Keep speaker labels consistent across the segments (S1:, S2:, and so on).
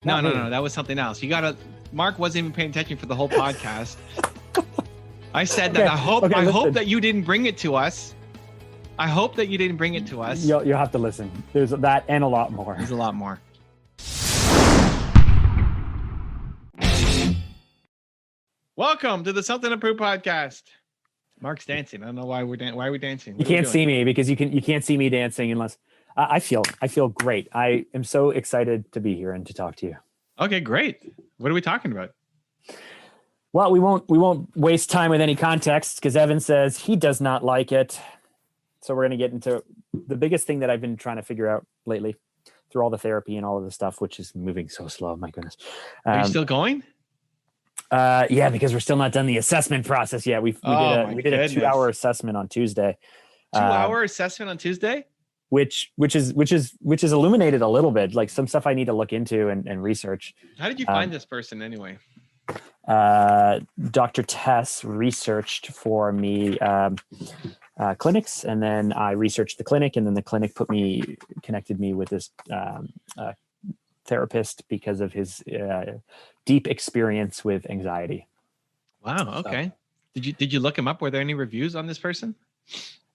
S1: No. That was something else. Mark wasn't even paying attention for the whole podcast. I said that I hope that you didn't bring it to us. I hope that you didn't bring it to us.
S2: You'll have to listen. There's that and a lot more.
S1: There's a lot more. Welcome to the Something to Prove podcast. Mark's dancing. I don't know why we're dancing.
S2: You can't see me because you can't see me dancing unless I feel great. I am so excited to be here and to talk to you.
S1: Okay, great. What are we talking about?
S2: Well, we won't waste time with any context because Evan says he does not like it. So we're going to get into the biggest thing that I've been trying to figure out lately through all the therapy and all of the stuff, which is moving so slow. My goodness.
S1: Are you still going?
S2: Yeah, because we're still not done the assessment process yet. We did a 2-hour assessment on Tuesday.
S1: 2-hour assessment on Tuesday?
S2: Which is illuminated a little bit, like some stuff I need to look into and research.
S1: How did you find this person anyway?
S2: Dr. Tess researched for me clinics, and then I researched the clinic, and then the clinic connected me with this therapist because of his deep experience with anxiety.
S1: Wow. Okay. So, did you look him up? Were there any reviews on this person?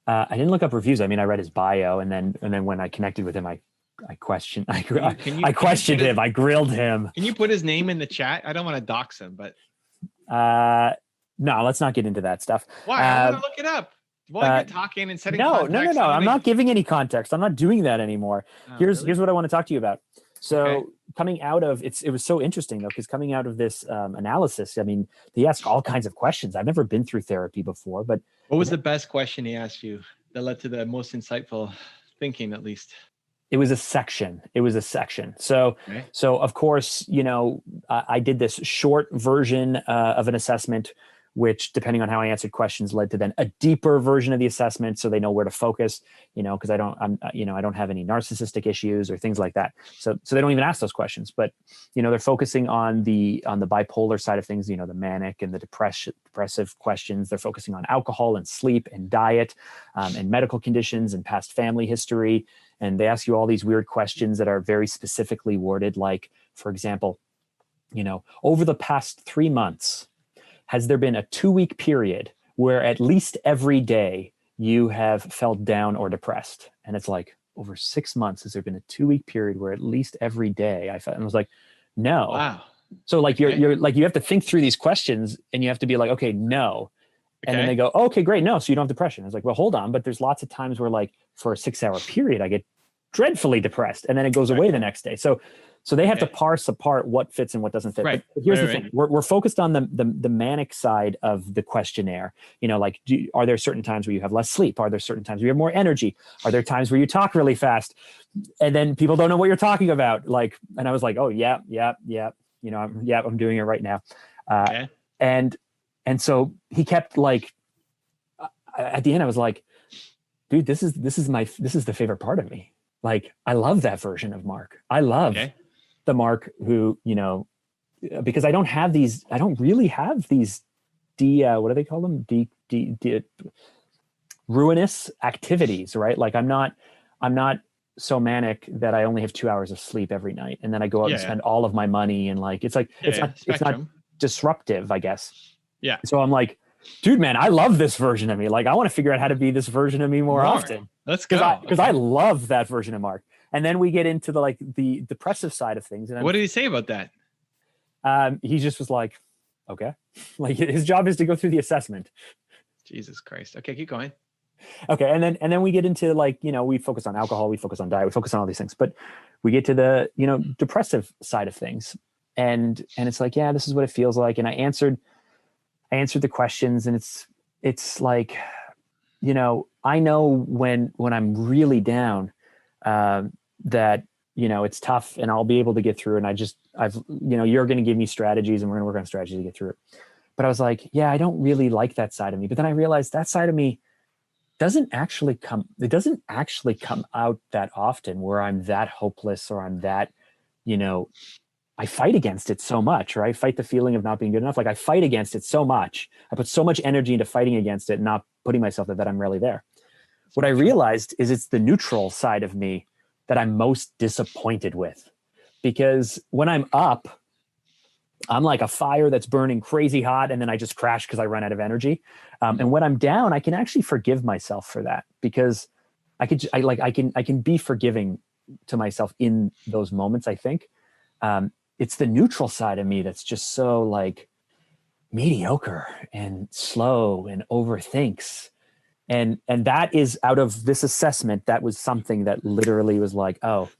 S2: I didn't look up reviews. I mean, I read his bio, and then when I connected with him, I questioned. I questioned him. I grilled him.
S1: Can you put his name in the chat? I don't want to dox him, but
S2: no, let's not get into that stuff.
S1: Why? I want to look it up. While you're talking and setting context.
S2: No. I'm not giving any context. I'm not doing that anymore. Here's what I want to talk to you about. So coming out of it was so interesting though, because coming out of this analysis, I mean, he asked all kinds of questions. I've never been through therapy before, but
S1: what was the best question he asked you that led to the most insightful thinking, at least?
S2: It was a section. So of course, I did this short version of an assessment, which depending on how I answered questions led to then a deeper version of the assessment. So they know where to focus, because I don't have any narcissistic issues or things like that. So they don't even ask those questions, but, they're focusing on the bipolar side of things, the manic and the depressive questions. They're focusing on alcohol and sleep and diet and medical conditions and past family history. And they ask you all these weird questions that are very specifically worded. Like, for example, over the past 3 months, has there been a 2-week period where at least every day you have felt down or depressed? And it's like, over 6 months, has there been a 2-week period where at least every day I felt? And I was like, no.
S1: Wow.
S2: So like you're like, you have to think through these questions and you have to be like, okay, no. And then they go, oh, okay, great. No. So you don't have depression. I was like, well, hold on. But there's lots of times where like for a 6-hour period, I get dreadfully depressed and then it goes away the next day. So they have to parse apart what fits and what doesn't fit.
S1: Right.
S2: But here's the thing. We're focused on the manic side of the questionnaire. Like, are there certain times where you have less sleep? Are there certain times where you have more energy? Are there times where you talk really fast? And then people don't know what you're talking about. Like, and I was like, oh, yeah. I'm doing it right now. And so he kept like, at the end, I was like, dude, this is the favorite part of me. Like, I love that version of Mark. I love the Mark who, because I don't really have these what do they call them? Ruinous activities, right? Like I'm not so manic that I only have 2 hours of sleep every night. And then I go out and spend all of my money. And like, it's not disruptive, I guess.
S1: Yeah.
S2: So I'm like, dude, man, I love this version of me. Like, I want to figure out how to be this version of me more often.
S1: Let's go.
S2: Because I love that version of Mark. And then we get into the depressive side of things. And
S1: what did he say about that?
S2: He just was like, okay. Like his job is to go through the assessment.
S1: Jesus Christ. Okay, keep going.
S2: Okay. And then we get into like, we focus on alcohol, we focus on diet, we focus on all these things. But we get to the, depressive side of things. And it's like, yeah, this is what it feels like. And I answered the questions, and it's like, I know when I'm really down, that, it's tough and I'll be able to get through. And you're going to give me strategies and we're going to work on strategies to get through it. But I was like, yeah, I don't really like that side of me. But then I realized that side of me doesn't actually come out that often where I'm that hopeless or I'm that, I fight against it so much, or I fight the feeling of not being good enough. Like I fight against it so much. I put so much energy into fighting against it, not putting myself that I'm really there. What I realized is it's the neutral side of me that I'm most disappointed with, because when I'm up, I'm like a fire that's burning crazy hot, and then I just crash because I run out of energy. And when I'm down, I can actually forgive myself for that, because I can be forgiving to myself in those moments. I think it's the neutral side of me that's just so like mediocre and slow and overthinks. And that is, out of this assessment, that was something that literally was like, oh,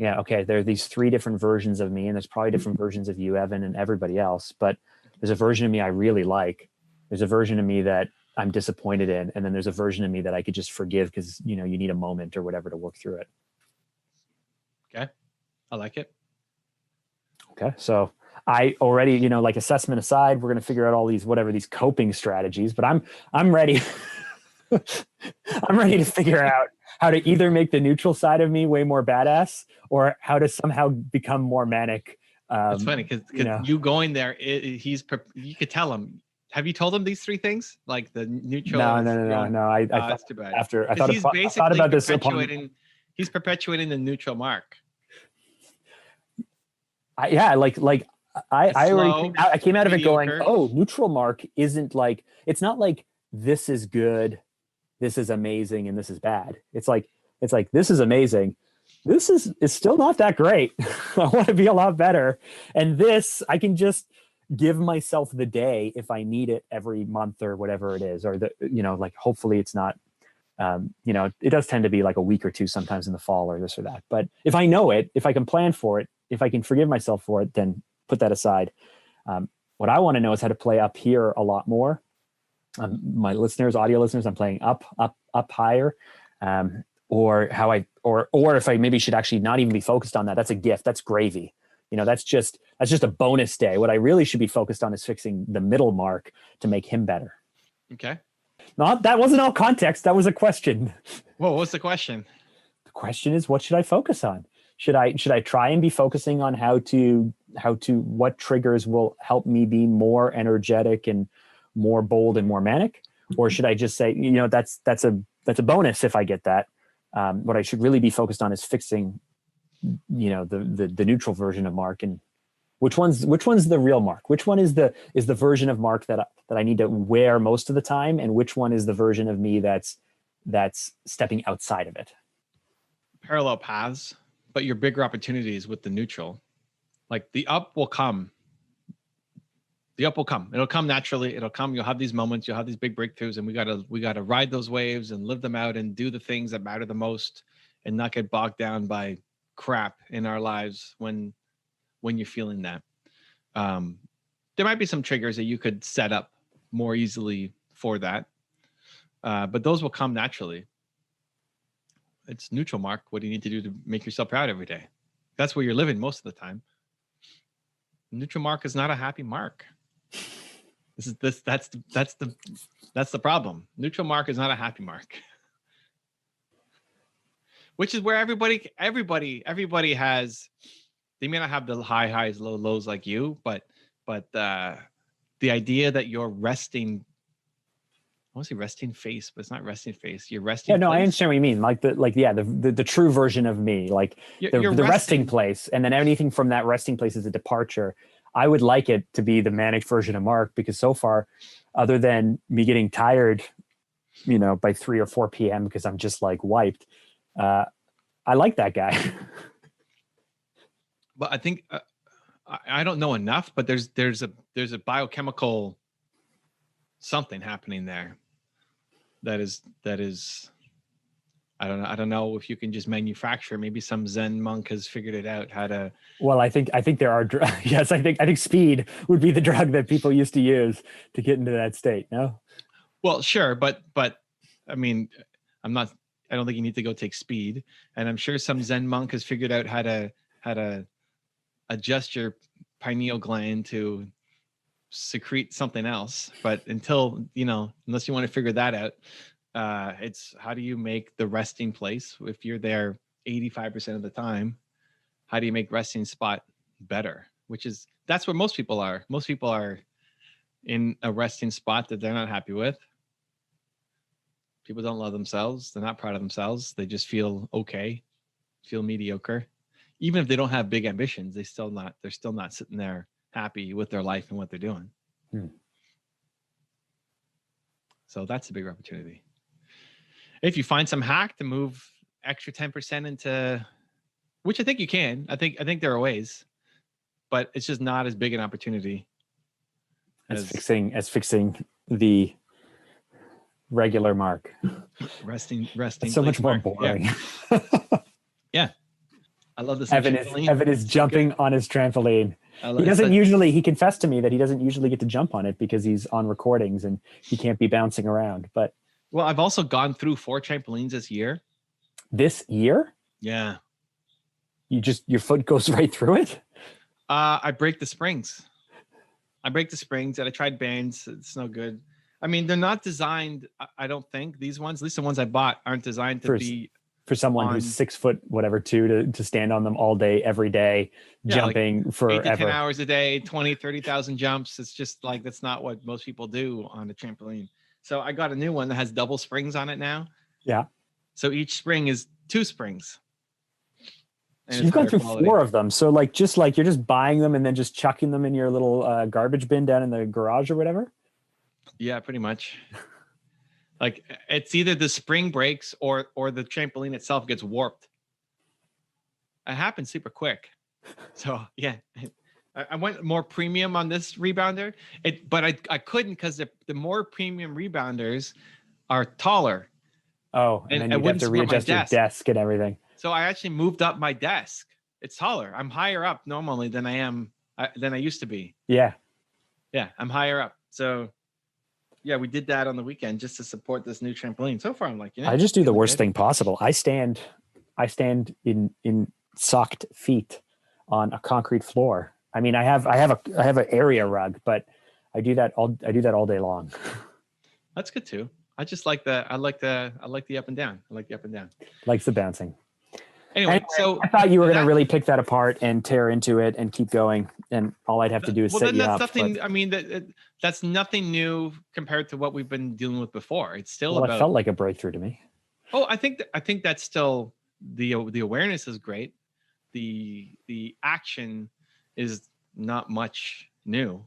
S2: yeah, okay, there are these 3 different versions of me, and there's probably different versions of you, Evan, and everybody else. But there's a version of me I really like. There's a version of me that I'm disappointed in. And then there's a version of me that I could just forgive because, you need a moment or whatever to work through it.
S1: Okay. I like it.
S2: Okay. So I already, like, assessment aside, we're going to figure out all these coping strategies, but I'm ready. I'm ready to figure out how to either make the neutral side of me way more badass, or how to somehow become more manic.
S1: It's funny because you going there, you could tell him. Have you told him these 3 things, like the neutral?
S2: No.
S1: That's too bad.
S2: I thought about this.
S1: He's perpetuating the neutral mark.
S2: I came out of it going, oh, neutral mark isn't like, it's not like this is good, this is amazing, and this is bad. It's like this is amazing, this is still not that great. I want to be a lot better, and this I can just give myself the day if I need it every month or whatever it is, or like, hopefully it's not it does tend to be like a week or 2 sometimes in the fall or this or that. But if I know it, if I can plan for it, if I can forgive myself for it, then put that aside. What I want to know is how to play up here a lot more. My audio listeners, I'm playing up higher, or if I maybe should actually not even be focused on that. That's a gift. That's gravy. That's just a bonus day. What I really should be focused on is fixing the middle mark to make him better.
S1: Okay.
S2: That wasn't all context. That was a question.
S1: Well, what's the question?
S2: The question is, what should I focus on? Should I try and be focusing on what triggers will help me be more energetic and more bold and more manic? Or should I just say, that's a bonus if I get that. What I should really be focused on is fixing, the neutral version of Mark, and which one's the real Mark? Which one is the version of Mark that I need to wear most of the time, and which one is the version of me that's stepping outside of it?
S1: Parallel paths, but your bigger opportunities with the neutral. Like the up will come. The up will come. It'll come naturally. It'll come. You'll have these moments. You'll have these big breakthroughs, and we gotta ride those waves and live them out and do the things that matter the most, and not get bogged down by crap in our lives when you're feeling that. There might be some triggers that you could set up more easily for that, but those will come naturally. It's neutral mark. What do you need to do to make yourself proud every day? That's where you're living most of the time. Neutral mark is not a happy mark. That's the problem. Neutral mark is not a happy mark. Which is where everybody has. They may not have the high highs, low lows like you, but the idea that you're resting. I want to say resting face, but it's not resting face. You're resting.
S2: Yeah, no,
S1: place.
S2: I understand what you mean. Like the true version of me, like the resting place, and then anything from that resting place is a departure. I would like it to be the manic version of Mark, because so far, other than me getting tired, by 3 or 4 p.m. because I'm just like wiped, I like that guy.
S1: But I think I don't know enough, but there's a biochemical something happening there that is I don't know if you can just manufacture. Maybe some Zen monk has figured it out how to.
S2: Well, I think there are yes, I think speed would be the drug that people used to use to get into that state. No. Well,
S1: sure, but I mean, I don't think you need to go take speed, and I'm sure some Zen monk has figured out how to adjust your pineal gland to secrete something else. But until unless you want to figure that out, it's how do you make the resting place, if you're there 85% of the time, how do you make resting spot better? That's where most people are. Most people are in a resting spot that they're not happy with. People don't love themselves. They're not proud of themselves. They just feel okay, feel mediocre. even if they don't have big ambitions, they're still not sitting there happy with their life and what they're doing. So that's a bigger opportunity. If you find some hack to move extra 10% into, which I think you can, I think there are ways, but it's just not as big an opportunity
S2: as fixing the regular mark.
S1: Resting.
S2: It's so much more boring.
S1: Yeah. I love this.
S2: Evan is jumping on his trampoline. He confessed to me that he doesn't usually get to jump on it because he's on recordings and he can't be bouncing around. But
S1: well, I've also gone through 4 trampolines this year.
S2: This year?
S1: Yeah.
S2: Your foot goes right through it?
S1: I break the springs. And I tried bands. It's no good. I mean, they're not designed. I don't think these ones, at least the ones I bought, aren't designed to be
S2: for someone who's 6 foot, whatever, 2 to stand on them all day, every day, jumping like forever.
S1: 8 to 10 hours a day, 20, 30,000 jumps. It's just like, that's not what most people do on a trampoline. So I got a new one that has double springs on it now.
S2: Yeah.
S1: So each spring is 2 springs.
S2: So you've gone through quality. 4 of them. So you're just buying them and then just chucking them in your little garbage bin down in the garage or whatever?
S1: Yeah, pretty much. Like it's either the spring breaks or the trampoline itself gets warped. It happens super quick. So yeah, I went more premium on this rebounder. But I couldn't because the more premium rebounders are taller.
S2: Oh, and then you have to readjust your desk and everything.
S1: So I actually moved up my desk. It's taller. I'm higher up normally than I used to be.
S2: Yeah.
S1: Yeah, I'm higher up. So yeah, we did that on the weekend just to support this new trampoline. So far, I'm like,
S2: I just do the worst thing possible. I stand in socked feet on a concrete floor. I mean, I have an area rug, but I do that all day long.
S1: That's good too. I just like I like the up and down. I like the up and down.
S2: Likes the bouncing.
S1: Anyway, so
S2: I thought you were going to really pick that apart and tear into it and keep going, and all I'd have to do is set you up.
S1: Nothing. I mean, that's nothing new compared to what we've been dealing with before. It's still
S2: it felt like a breakthrough to me.
S1: Oh, I think that's still the awareness is great. The action is not much new.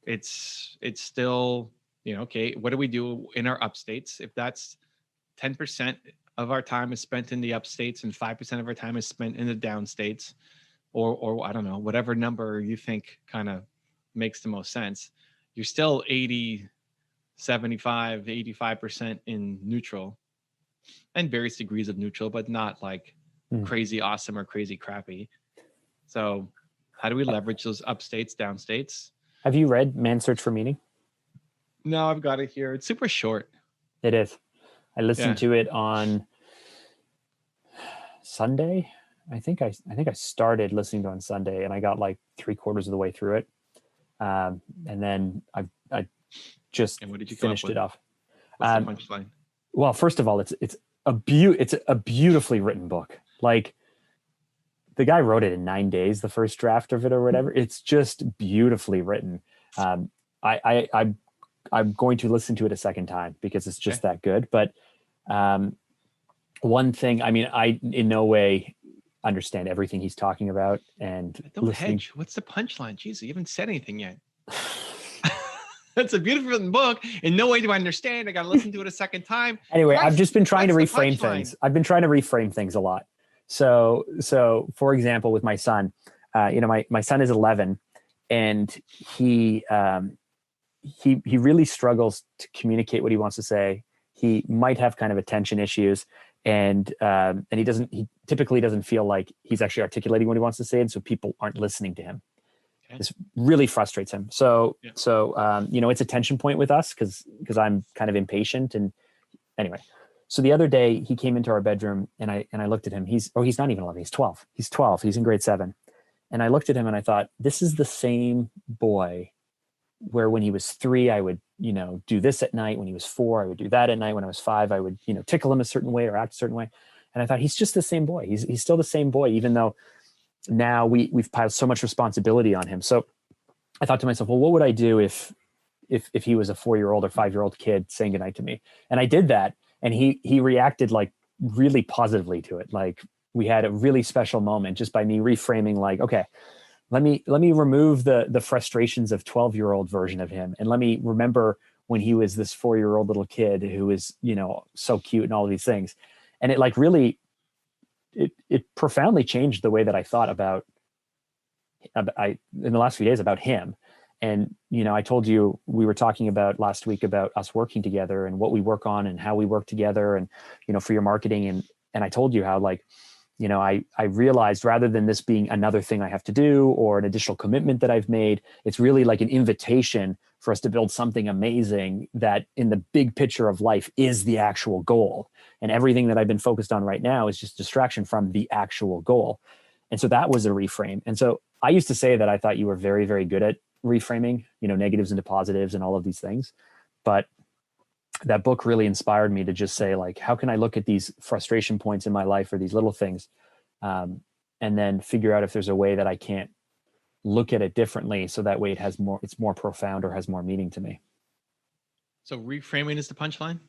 S1: It's still, okay, what do we do in our upstates? If that's 10% of our time is spent in the upstates and 5% of our time is spent in the downstates, or I don't know, whatever number you think kind of makes the most sense, you're still 80, 75, 85% in neutral and various degrees of neutral, but not like crazy awesome or crazy crappy. So how do we leverage those upstates, downstates?
S2: Have you read Man's Search for Meaning?
S1: No, I've got it here. It's super short.
S2: It is. I listened to it on Sunday. I think I started listening to it on Sunday, and I got like 3/4 of the way through it, and then I just finished it off.
S1: What's the punchline?
S2: Well, first of all, it's a beautifully written book. Like the guy wrote it in 9 days, the first draft of it or whatever. It's just beautifully written. I'm going to listen to it a second time because it's just that good. But one thing, I mean, I in no way understand everything he's talking about. And
S1: don't hedge. What's the punchline? Jeez, you haven't said anything yet. That's a beautiful written book. In no way do I understand. I got to listen to it a second time.
S2: Anyway, I've just been trying to reframe things. I've been trying to reframe things a lot. So for example, with my son, my son is 11, and he really struggles to communicate what he wants to say. He might have kind of attention issues, and he typically doesn't feel like he's actually articulating what he wants to say, and so people aren't listening to him. Okay. This really frustrates him. So it's a tension point with us because I'm kind of impatient. And anyway, so the other day he came into our bedroom, and I looked at him. He's not even 11. He's 12. He's 12. He's in grade 7. And I looked at him and I thought, this is the same boy where when he was 3, I would, do this at night. When he was 4, I would do that at night. When I was 5, I would, tickle him a certain way or act a certain way. And I thought, he's just the same boy. He's still the same boy, even though now we've piled so much responsibility on him. So I thought to myself, well, what would I do if he was a 4-year-old or 5-year-old kid saying goodnight to me? And I did that. And he reacted like really positively to it. Like we had a really special moment just by me reframing, like, okay, let me remove the frustrations of 12-year-old version of him, and let me remember when he was this 4-year-old little kid who was, you know, so cute and all of these things. And it like really, it profoundly changed the way that I thought about in the last few days about him. And, you know, I told you, we were talking about last week about us working together and what we work on and how we work together, and, you know, for your marketing. And I told you how, like, you know, I realized, rather than this being another thing I have to do or an additional commitment that I've made, it's really like an invitation for us to build something amazing that in the big picture of life is the actual goal. And everything that I've been focused on right now is just distraction from the actual goal. And so that was a reframe. And so I used to say that I thought you were very, very good at reframing, you know, negatives into positives and all of these things. But that book really inspired me to just say, like, how can I look at these frustration points in my life or these little things, and then figure out if there's a way that I can't look at it differently, so that way it's more profound or has more meaning to me.
S1: So reframing is the punchline?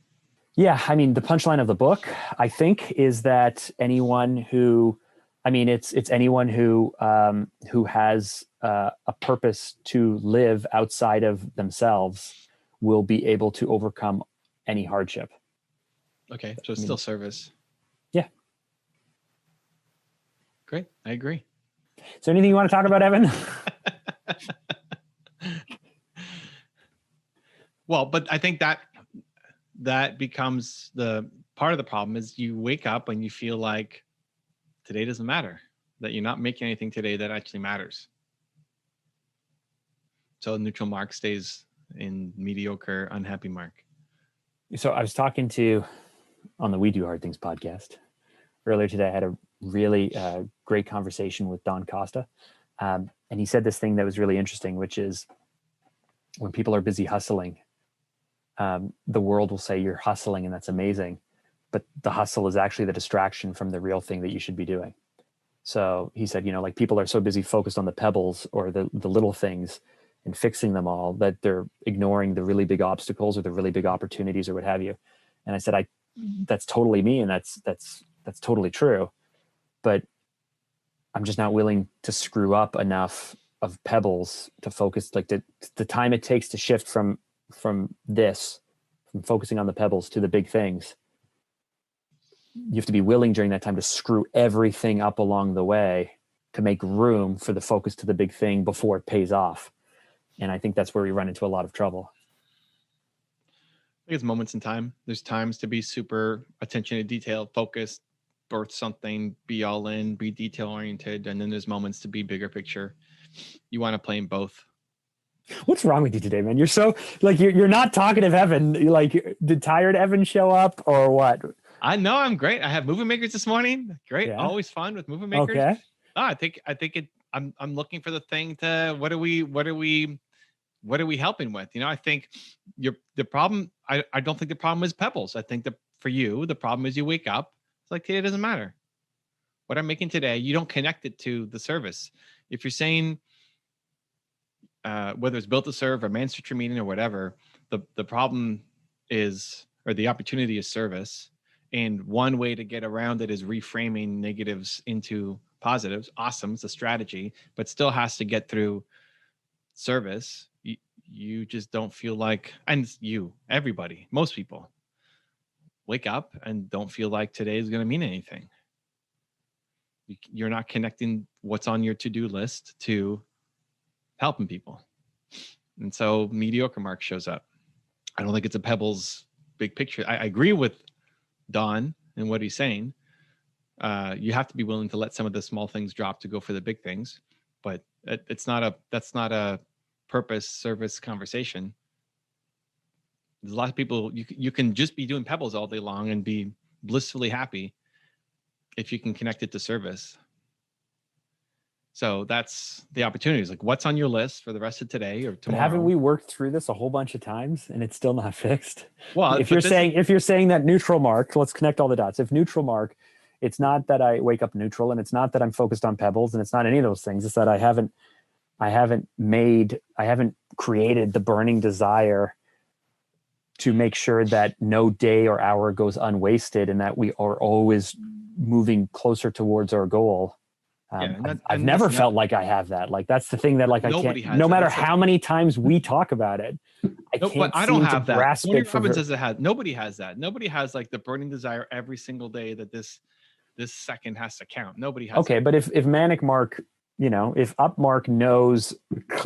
S2: Yeah. I mean, the punchline of the book, I think, is that anyone who, I mean, it's anyone who has a purpose to live outside of themselves will be able to overcome any hardship.
S1: Okay. So it's still service.
S2: Yeah.
S1: Great. I agree.
S2: Is there anything you want to talk about, Evan?
S1: Well, but I think that becomes the part of the problem, is you wake up and you feel like today doesn't matter, that you're not making anything today that actually matters. So neutral mark stays in mediocre, unhappy mark.
S2: So I was talking to, on the We Do Hard Things podcast earlier today, I had a really great conversation with Don Costa. And he said this thing that was really interesting, which is, when people are busy hustling, the world will say you're hustling and that's amazing, but the hustle is actually the distraction from the real thing that you should be doing. So he said, you know, like, people are so busy focused on the pebbles or the little things and fixing them all that they're ignoring the really big obstacles or the really big opportunities or what have you. And I said, that's totally me. And that's totally true. But I'm just not willing to screw up enough of pebbles to focus, like the time it takes to shift from focusing on the pebbles to the big things. You have to be willing during that time to screw everything up along the way to make room for the focus to the big thing before it pays off. And I think that's where we run into a lot of trouble.
S1: I think it's moments in time. There's times to be super attention to detail, focused, birth something, be all in, be detail oriented. And then there's moments to be bigger picture. You want to play in both.
S2: What's wrong with you today, man? You're so, like, you're not talkative, Evan. Like, did tired Evan show up or what?
S1: I know I'm great. I have movie makers this morning. Great. Yeah. Always fun with movie makers.
S2: Okay.
S1: Oh, I think I'm looking for the thing to, what are we helping with? You know, I think the problem, I don't think the problem is pebbles. I think that for you, the problem is you wake up, it's like, hey, it doesn't matter what I'm making today. You don't connect it to the service. If you're saying, whether it's built to serve or man street meeting or whatever, the problem is, or the opportunity is service. And one way to get around it is reframing negatives into positives. Awesome. It's a strategy, but still has to get through service. You just don't feel like, and everybody, most people wake up and don't feel like today is going to mean anything. You're not connecting what's on your to-do list to helping people. And so mediocre mark shows up. I don't think it's a pebbles big picture. I agree with Don and what he's saying. You have to be willing to let some of the small things drop to go for the big things, but that's not a purpose service conversation. There's a lot of people, you can just be doing pebbles all day long and be blissfully happy if you can connect it to service. So that's the opportunities. Like, what's on your list for the rest of today or tomorrow?
S2: But haven't we worked through this a whole bunch of times and it's still not fixed?
S1: Well,
S2: if you're saying that neutral mark, let's connect all the dots. If neutral mark, it's not that I wake up neutral, and it's not that I'm focused on pebbles, and it's not any of those things. It's that I haven't created the burning desire to make sure that no day or hour goes unwasted and that we are always moving closer towards our goal. I've never felt like I have that. Like, that's the thing that, like, I can't, no matter how many times we talk about it,
S1: I don't have that. Tony Robbins doesn't have, nobody has that. Nobody has like the burning desire every single day that this second has to count. Nobody has.
S2: Okay,
S1: that.
S2: But if Manic Mark, you know, if Up Mark knows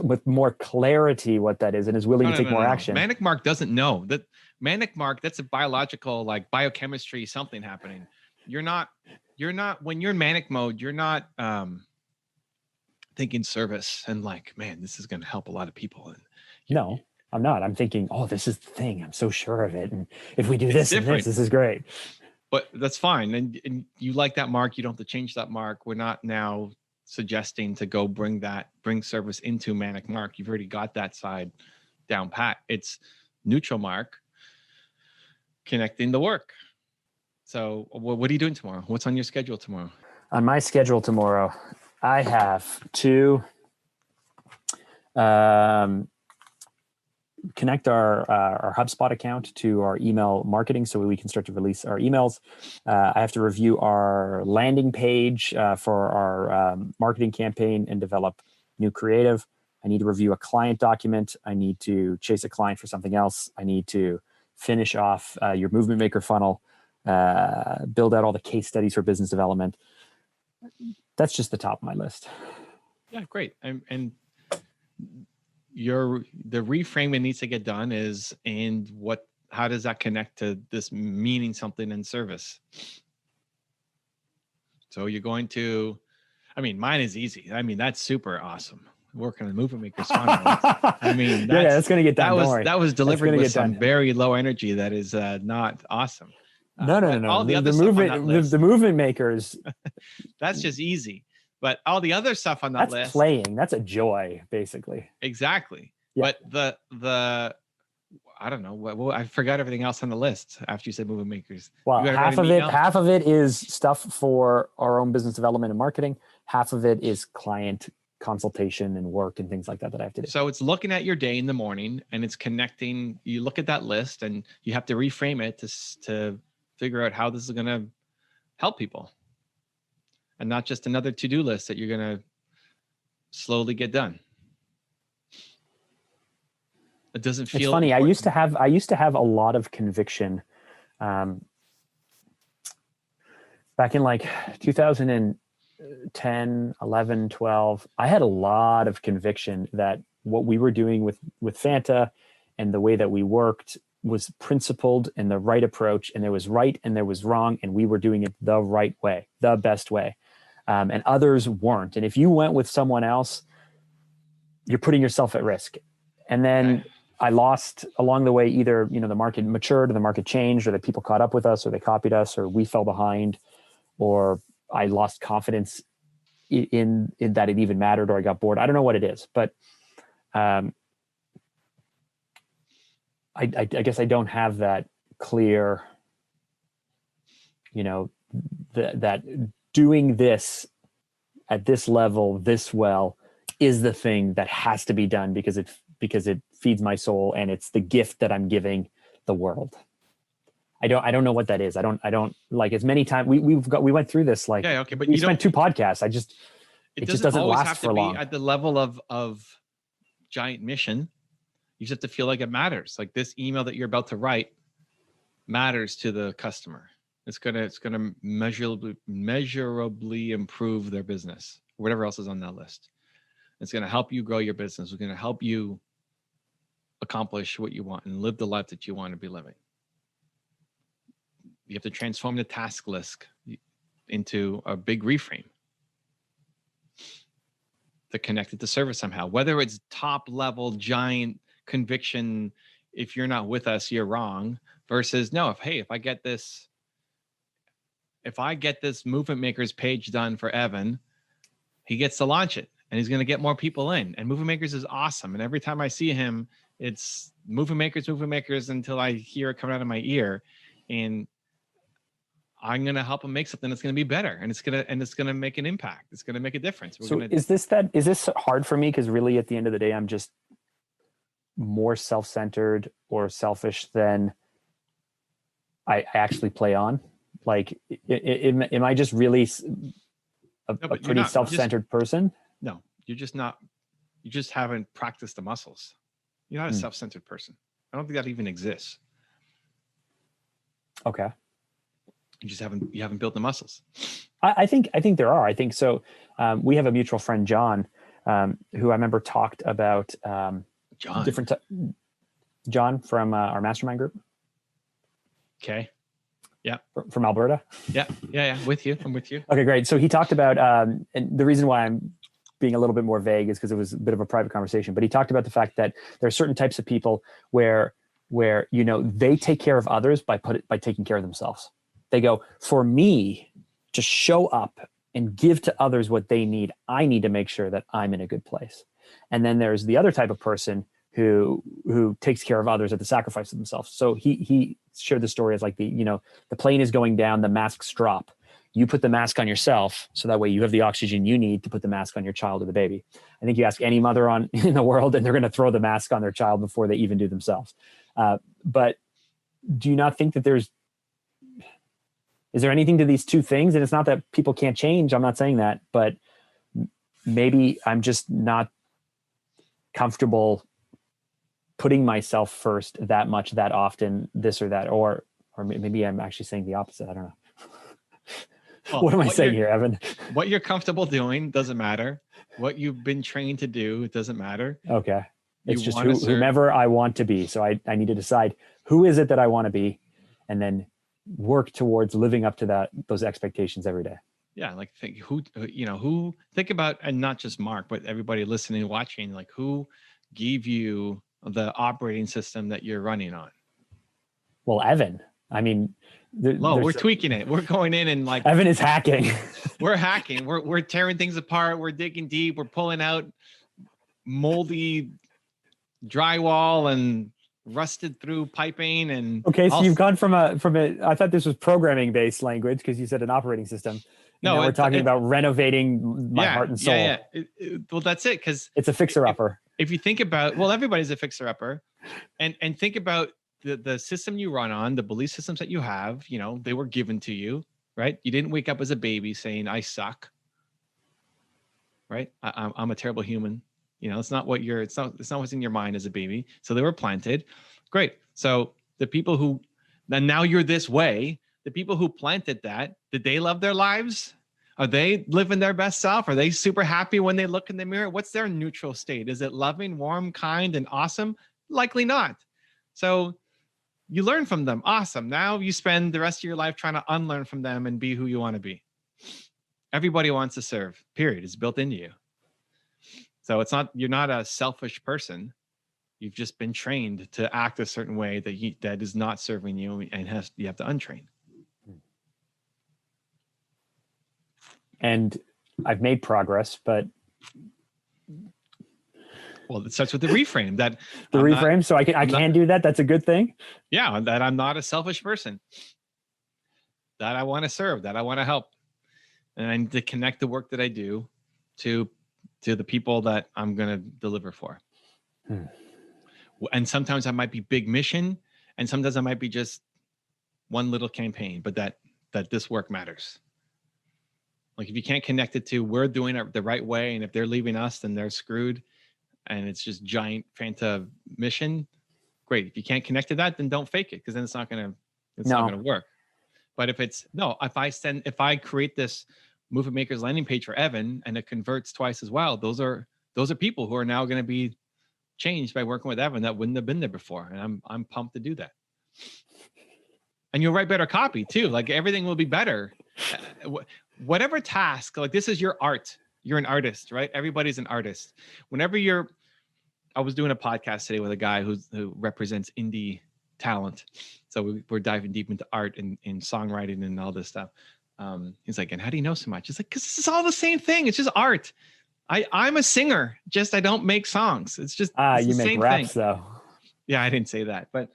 S2: with more clarity what that is and is willing to take more action.
S1: Manic Mark doesn't know that. Manic Mark, that's a biological, like, biochemistry, something happening. You're not when you're in manic mode, you're not thinking service and like, man, this is going to help a lot of people. And
S2: no, I'm not. I'm thinking, oh, this is the thing. I'm so sure of it. And if we do this and this is great.
S1: But that's fine. And you like that mark. You don't have to change that mark. We're not now suggesting to go bring service into Manic Mark. You've already got that side down pat. It's neutral mark connecting the work. So what are you doing tomorrow? What's on your schedule tomorrow?
S2: On my schedule tomorrow, I have to connect our HubSpot account to our email marketing so we can start to release our emails. I have to review our landing page for our marketing campaign and develop new creative. I need to review a client document. I need to chase a client for something else. I need to finish off your Movement Maker funnel. Build out all the case studies for business development. That's just the top of my list.
S1: Yeah, great. And the reframing needs to get done is, and how does that connect to this meaning something in service? So you're going to, I mean, mine is easy. I mean, that's super awesome. Working on Movement Maker's funnel. I mean,
S2: that's going to get done.
S1: That was delivered with some very low energy. That is not awesome.
S2: No.
S1: All the other
S2: the Movement Makers.
S1: That's just easy. But all the other stuff on that list.
S2: That's playing. That's a joy, basically.
S1: Exactly.
S2: Yeah.
S1: But the I don't know. I forgot everything else on the list after you said Movement Makers.
S2: Well, half of it is stuff for our own business development and marketing. Half of it is client consultation and work and things like that I have to do.
S1: So it's looking at your day in the morning and it's connecting. You look at that list and you have to reframe it to figure out how this is going to help people, and not just another to-do list that you're going to slowly get done. It doesn't feel.
S2: It's funny. Important. I used to have a lot of conviction, back in like 2010, 11, 12. I had a lot of conviction that what we were doing with Fanta and the way that we worked was principled and the right approach, and there was right and there was wrong, and we were doing it the right way, the best way. And others weren't. And if you went with someone else, you're putting yourself at risk. And then I lost along the way, either, you know, the market matured or the market changed, or that people caught up with us, or they copied us, or we fell behind, or I lost confidence in that it even mattered, or I got bored. I don't know what it is, but I guess I don't have that clear, you know, that doing this at this level, this well, is the thing that has to be done because it feeds my soul and it's the gift that I'm giving the world. I don't know what that is. I don't like, as many times we went through this, like,
S1: yeah, okay, but
S2: we spent 2 podcasts. It just doesn't last for long.
S1: At the level of giant mission, you just have to feel like it matters. Like, this email that you're about to write matters to the customer. It's gonna measurably improve their business, or whatever else is on that list. It's gonna help you grow your business. It's gonna help you accomplish what you want and live the life that you want to be living. You have to transform the task list into a big reframe to connect it to service somehow, whether it's top level giant conviction, if you're not with us, you're wrong, versus no, if I get this Movement Makers page done for Evan, he gets to launch it and he's going to get more people in. And Movement Makers is awesome. And every time I see him, it's Movement Makers until I hear it coming out of my ear. And I'm going to help him make something that's going to be better. And it's going to make an impact. It's going to make a difference.
S2: Is this hard for me? Because really at the end of the day, I'm just more self-centered or selfish than I actually play on? Like, am I just really a pretty self-centered person?
S1: No, you're just not. You just haven't practiced the muscles. You're not a self-centered person. I don't think that even exists.
S2: Okay.
S1: You haven't built the muscles.
S2: I think there are. I think so. We have a mutual friend, John, who I remember talked about John from our mastermind group.
S1: Okay. Yeah.
S2: From Alberta.
S1: Yeah. With you. I'm with you.
S2: Okay, great. So he talked about, and the reason why I'm being a little bit more vague is because it was a bit of a private conversation, but he talked about the fact that there are certain types of people where they take care of others by taking care of themselves. They go, for me to show up and give to others what they need, I need to make sure that I'm in a good place. And then there's the other type of person who takes care of others at the sacrifice of themselves. So he shared the story as like the plane is going down, the masks drop. You put the mask on yourself, so that way you have the oxygen you need to put the mask on your child or the baby. I think you ask any mother in the world, and they're going to throw the mask on their child before they even do themselves. But do you not think that is there anything to these two things? And it's not that people can't change. I'm not saying that, but maybe I'm just not comfortable putting myself first that much, that often, this or that, or maybe I'm actually saying the opposite. I don't know. Well, what am I saying here, Evan?
S1: What you're comfortable doing doesn't matter. What you've been trained to do, it doesn't matter.
S2: Okay. It's just whomever I want to be. So I need to decide who is it that I want to be, and then work towards living up to those expectations every day.
S1: Yeah. Like think think about, and not just Mark, but everybody listening, watching, like who gave you the operating system that you're running on?
S2: Well, Evan, I mean,
S1: we're tweaking it. We're going in and like
S2: Evan is hacking.
S1: We're hacking. We're tearing things apart. We're digging deep. We're pulling out moldy drywall and rusted through piping. And
S2: okay, so you've gone from a. I thought this was programming based language because you said an operating system. No, we're talking about renovating my heart and soul.
S1: Yeah. Well, that's it, because
S2: it's a fixer upper.
S1: If you think about, everybody's a fixer upper, and think about the system you run on, the belief systems that you have. They were given to you, right? You didn't wake up as a baby saying I suck, right? I'm a terrible human. It's not what's in your mind as a baby. So they were planted. Great. So the people who, and now you're this way, the people who planted that, did they love their lives? Are they living their best self? Are they super happy when they look in the mirror? What's their neutral state? Is it loving, warm, kind, and awesome? Likely not. So you learn from them. Awesome. Now you spend the rest of your life trying to unlearn from them and be who you want to be. Everybody wants to serve, period. It's built into you. So you're not a selfish person. You've just been trained to act a certain way that is not serving you, and you have to untrain.
S2: And I've made progress, but
S1: it starts with the reframe.
S2: So I can do that. That's a good thing.
S1: Yeah, that I'm not a selfish person. That I want to serve. That I want to help, and I need to connect the work that I do to the people that I'm going to deliver for. And sometimes that might be big mission, and sometimes that might be just one little campaign, but that this work matters. Like if you can't connect it to we're doing it the right way, and if they're leaving us, then they're screwed, and it's just giant Fanta mission. Great. If you can't connect to that, then don't fake it, because then it's not going to work. But if I create this Movement Makers landing page for Evan and it converts twice as well, those are people who are now going to be changed by working with Evan that wouldn't have been there before, and I'm pumped to do that. And you'll write better copy too. Like everything will be better. Whatever task, like this is your art. You're an artist, right? Everybody's an artist. I was doing a podcast today with a guy who represents indie talent. So we're diving deep into art and songwriting and all this stuff. He's like, and how do you know so much? It's like, because it's all the same thing. It's just art. I'm a singer, just I don't make songs. It's just
S2: you make raps though.
S1: Yeah, I didn't say that, but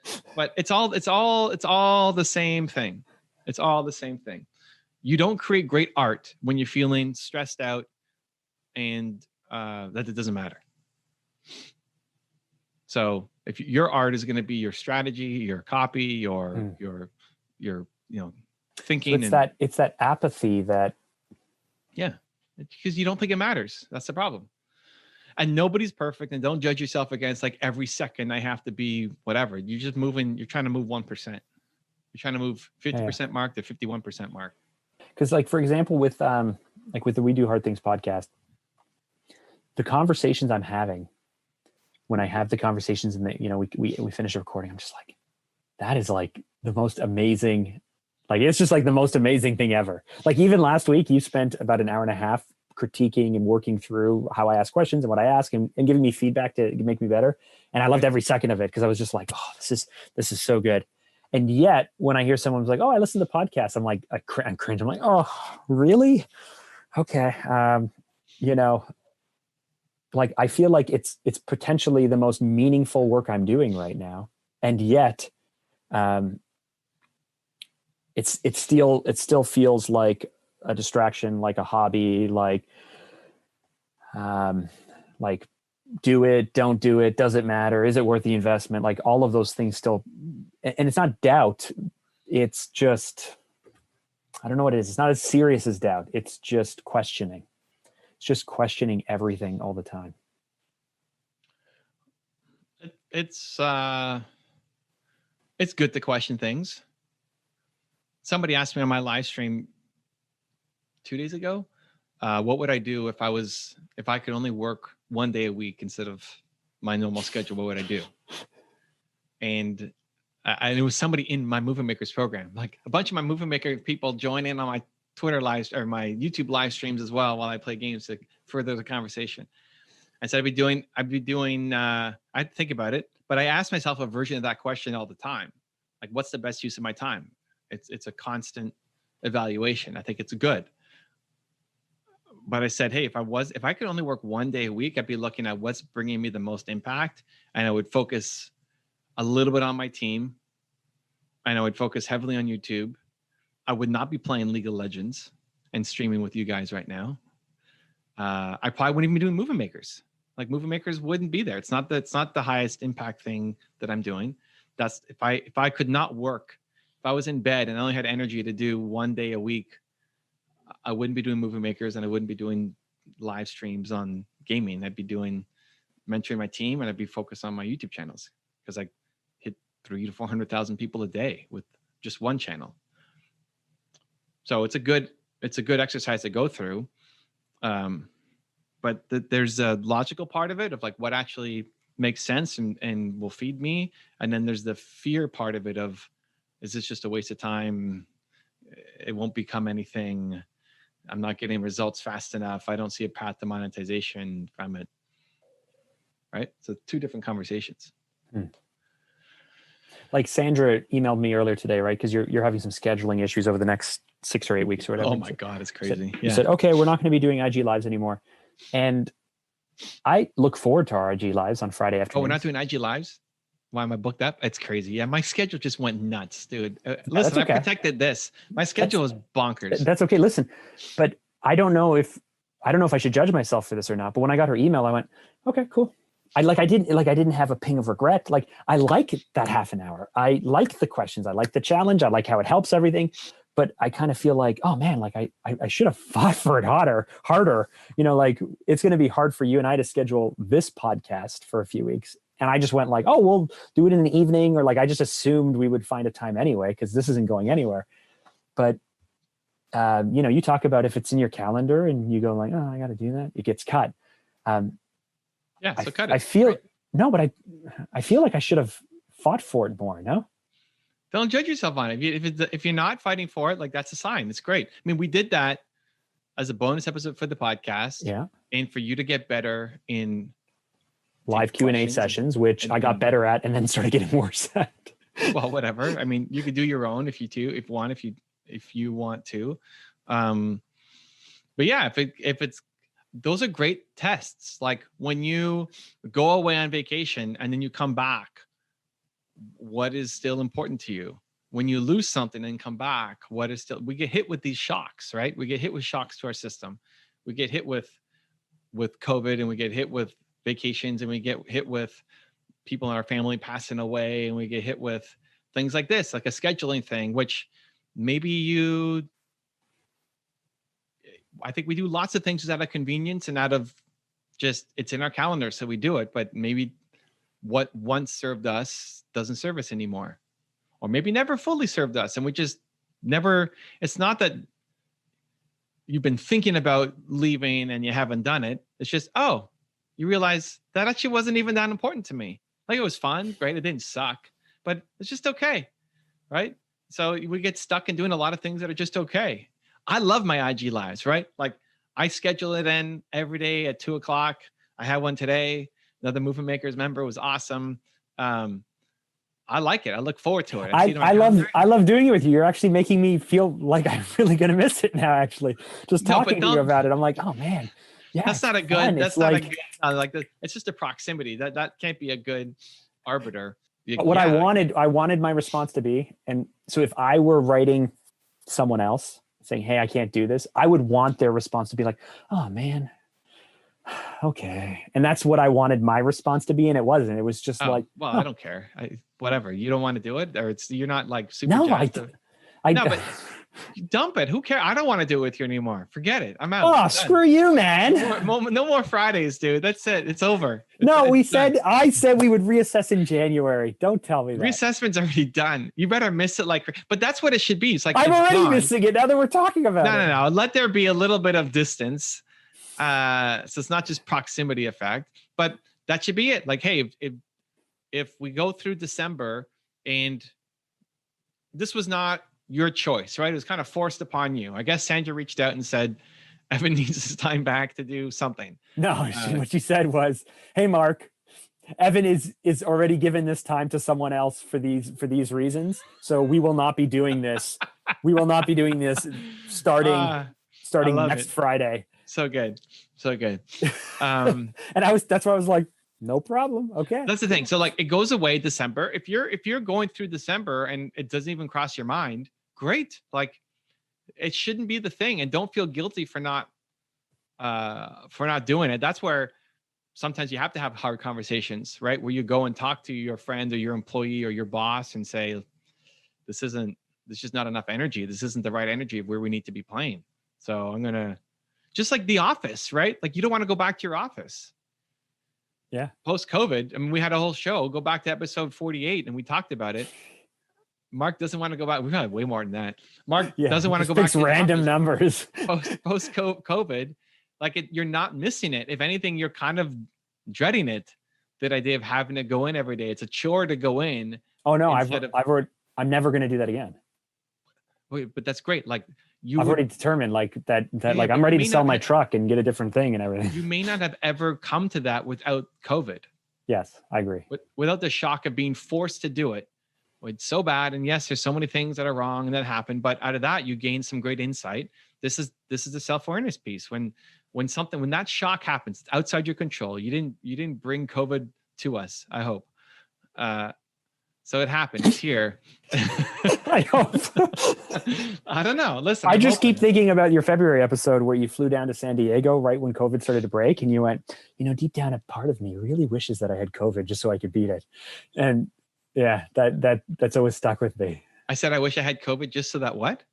S1: it's all the same thing. It's all the same thing. You don't create great art when you're feeling stressed out, and that it doesn't matter. So if your art is going to be your strategy, your copy, your thinking,
S2: So it's that apathy that,
S1: yeah, because you don't think it matters. That's the problem. And nobody's perfect, and don't judge yourself against like every second I have to be whatever. You're just moving. You're trying to move 1%. You're trying to move 50% mark to 51% mark.
S2: Because like, for example, with the We Do Hard Things podcast, the conversations I'm having, when I have the conversations and we finish a recording, I'm just like, that is like the most amazing, like, it's just like the most amazing thing ever. Like even last week, you spent about an hour and a half critiquing and working through how I ask questions and what I ask and giving me feedback to make me better. And I loved every second of it because I was just like, oh, this is so good. And yet when I hear someone's like, oh, I listen to podcasts, I'm like, I'm cringe. I'm like, oh, really? Okay. Like I feel like it's potentially the most meaningful work I'm doing right now. And yet it still feels like a distraction, like a hobby, like do it, don't do it, does it matter, is it worth the investment, like all of those things still. And it's not doubt, it's just, I don't know what it is, it's not as serious as doubt, it's just questioning. It's just questioning everything all the time.
S1: It's good to question things. Somebody asked me on my live stream 2 days ago, what would I do if I could only work 1 day a week instead of my normal schedule? What would I do? And it was somebody in my Movement Makers program, like a bunch of my Movement Maker people join in on my Twitter live or my YouTube live streams as well while I play games to further the conversation. I said I'd be doing. I'd think about it, but I asked myself a version of that question all the time, like, what's the best use of my time? It's a constant evaluation. I think it's good. But I said, hey, if I could only work 1 day a week, I'd be looking at what's bringing me the most impact, and I would focus a little bit on my team, and I would focus heavily on YouTube. I would not be playing League of Legends and streaming with you guys right now. I probably wouldn't even be doing Movement Makers. Like Movement Makers wouldn't be there. It's not the highest impact thing that I'm doing. That's if I could not work, if I was in bed and I only had energy to do 1 day a week, I wouldn't be doing Movement Makers and I wouldn't be doing live streams on gaming. I'd be doing mentoring my team, and I'd be focused on my YouTube channels because I hit 300,000 to 400,000 people a day with just one channel. So it's a good exercise to go through. But there's a logical part of it of like what actually makes sense and will feed me. And then there's the fear part of it of, is this just a waste of time? It won't become anything. I'm not getting results fast enough. I don't see a path to monetization from it. Right? So two different conversations.
S2: Like Sandra emailed me earlier today, right? Because you're having some scheduling issues over the next 6 or 8 weeks or whatever.
S1: Oh my God, it's crazy.
S2: You said, okay, we're not going to be doing IG lives anymore. And I look forward to our IG lives on Friday afternoon.
S1: Oh, we're not doing IG lives? Why am I booked up? It's crazy. Yeah, my schedule just went nuts, dude. Listen, okay. I protected this. My schedule is bonkers.
S2: That's okay. Listen, but I don't know if I should judge myself for this or not. But when I got her email, I went, okay, cool. I didn't have a ping of regret. Like I like that half an hour. I like the questions. I like the challenge. I like how it helps everything. But I kind of feel like, oh man, like I should have fought for it harder. You know, like it's going to be hard for you and I to schedule this podcast for a few weeks. And I just went like, oh, we'll do it in the evening. Or like, I just assumed we would find a time anyway, because this isn't going anywhere. But, you talk about if it's in your calendar and you go like, oh, I got to do that. It gets cut.
S1: So cut it.
S2: I feel, no, but I feel like I should have fought for it more. No?
S1: Don't judge yourself on it. If you're not fighting for it, like that's a sign. It's great. I mean, we did that as a bonus episode for the podcast.
S2: Yeah.
S1: And for you to get better in
S2: live Q&A sessions, which I got better at and then started getting worse at.
S1: Well, whatever. I mean, you could do your own if you want to. But yeah, if it's, those are great tests. Like when you go away on vacation and then you come back, what is still important to you? When you lose something and come back, we get hit with these shocks, right? We get hit with shocks to our system. We get hit with COVID, and we get hit with vacations, and we get hit with people in our family passing away, and we get hit with things like this, like a scheduling thing, which maybe I think we do lots of things out of convenience and out of just, it's in our calendar, so we do it. But maybe what once served us doesn't serve us anymore, or maybe never fully served us, and we just never. It's not that you've been thinking about leaving and you haven't done it. It's just, oh, you realize that actually wasn't even that important to me. Like, it was fun, right? It didn't suck, but it's just okay, right? So we get stuck in doing a lot of things that are just okay. I love my IG lives, right? Like, I schedule it in every day at 2:00. I had one today. Another Movement Makers member was awesome. I like it. I look forward to it.
S2: I love doing it with you. You're actually making me feel like I'm really going to miss it now. Actually, just talking to you about it, I'm like, oh man, yeah.
S1: That's not a good. Fun. That's not like, a good. It's just a proximity. That can't be a good arbiter.
S2: What I wanted my response to be, and so if I were writing someone else saying, hey, I can't do this, I would want their response to be like, oh man, okay. And that's what I wanted my response to be, and it wasn't. It was just like,
S1: well, I don't care. Whatever. You don't want to do it, or you're not like super.
S2: No,
S1: but dump it. Who cares? I don't want to do it with you anymore. Forget it. I'm out.
S2: Oh, screw you, man.
S1: No more Fridays, dude. That's it. It's over.
S2: I said we would reassess in January. Don't tell me that.
S1: Reassessment's already done. You better miss it but that's what it should be. It's like,
S2: I'm already missing it now that we're talking about it.
S1: No. Let there be a little bit of distance. So it's not just proximity effect, but that should be it. Like, hey, if we go through December and this was not your choice, right? It was kind of forced upon you. I guess Sandra reached out and said, Evan needs his time back to do something.
S2: No, what she said was, hey, Mark, Evan is already given this time to someone else for these reasons. So we will not be doing this. We will not be doing this starting next Friday.
S1: So good.
S2: And that's why I was like, no problem. Okay.
S1: That's the thing. So like, it goes away December. If you're going through December and it doesn't even cross your mind, great. Like, it shouldn't be the thing, and don't feel guilty for not doing it. That's where sometimes you have to have hard conversations, right? Where you go and talk to your friend or your employee or your boss and say, this is not enough energy. This isn't the right energy of where we need to be playing. So I'm going to, just like The Office, right? Like, you don't want to go back to your office.
S2: Yeah.
S1: Post-COVID, I mean, we had a whole show. Go back to episode 48 and we talked about it. Mark doesn't want to go back. We've had way more than that. Mark doesn't want to go back to
S2: random numbers.
S1: Post-COVID, like, you're not missing it. If anything, you're kind of dreading it. That idea of having to go in every day. It's a chore to go in.
S2: Oh no, I'm never going to do that again.
S1: Wait, but that's great. Like,
S2: I've already determined that like I'm ready to sell my truck and get a different thing and everything.
S1: You may not have ever come to that without COVID.
S2: Yes, I agree.
S1: Without the shock of being forced to do it. It's so bad. And yes, there's so many things that are wrong and that happen, but out of that, you gain some great insight. This is the self-awareness piece. When that shock happens outside your control, you didn't bring COVID to us, I hope. So it happened. It's here.
S2: I hope.
S1: I don't know. Listen,
S2: I just keep thinking about your February episode where you flew down to San Diego right when COVID started to break, and you went, deep down, a part of me really wishes that I had COVID just so I could beat it. And yeah, that's always stuck with me.
S1: I said I wish I had COVID just so that what?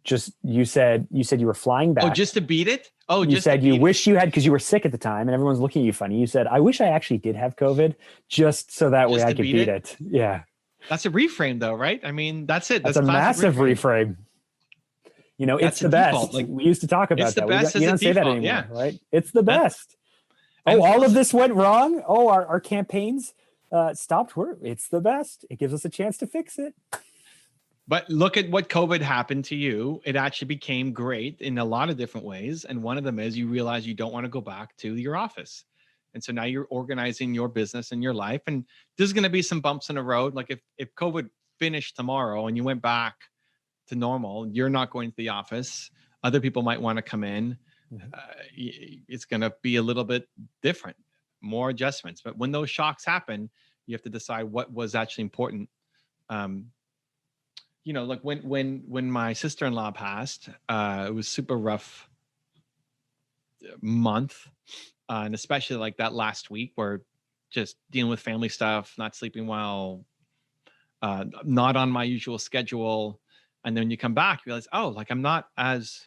S2: Just you said you were flying back.
S1: Oh, just to beat it? Oh,
S2: you said you wish you had, because you were sick at the time and everyone's looking at you funny. You said, I wish I actually did have COVID just so that way I could beat it. Yeah.
S1: That's a reframe though, right? I mean, that's it.
S2: That's a massive reframe. It's the best. Like, we used to talk about that. You don't say that anymore, right? It's the best. All of this went wrong. Oh, our campaigns stopped work. It's the best. It gives us a chance to fix it.
S1: But look at what COVID happened to you. It actually became great in a lot of different ways. And one of them is you realize you don't want to go back to your office. And so now you're organizing your business and your life. And there's going to be some bumps in the road. Like if COVID finished tomorrow and you went back to normal, you're not going to the office. Other people might want to come in. It's going to be a little bit different, more adjustments. But when those shocks happen, you have to decide what was actually important. Like when my sister-in-law passed, it was super rough month. And especially like that last week where just dealing with family stuff, not sleeping well, not on my usual schedule. And then you come back, you realize, oh, like I'm not as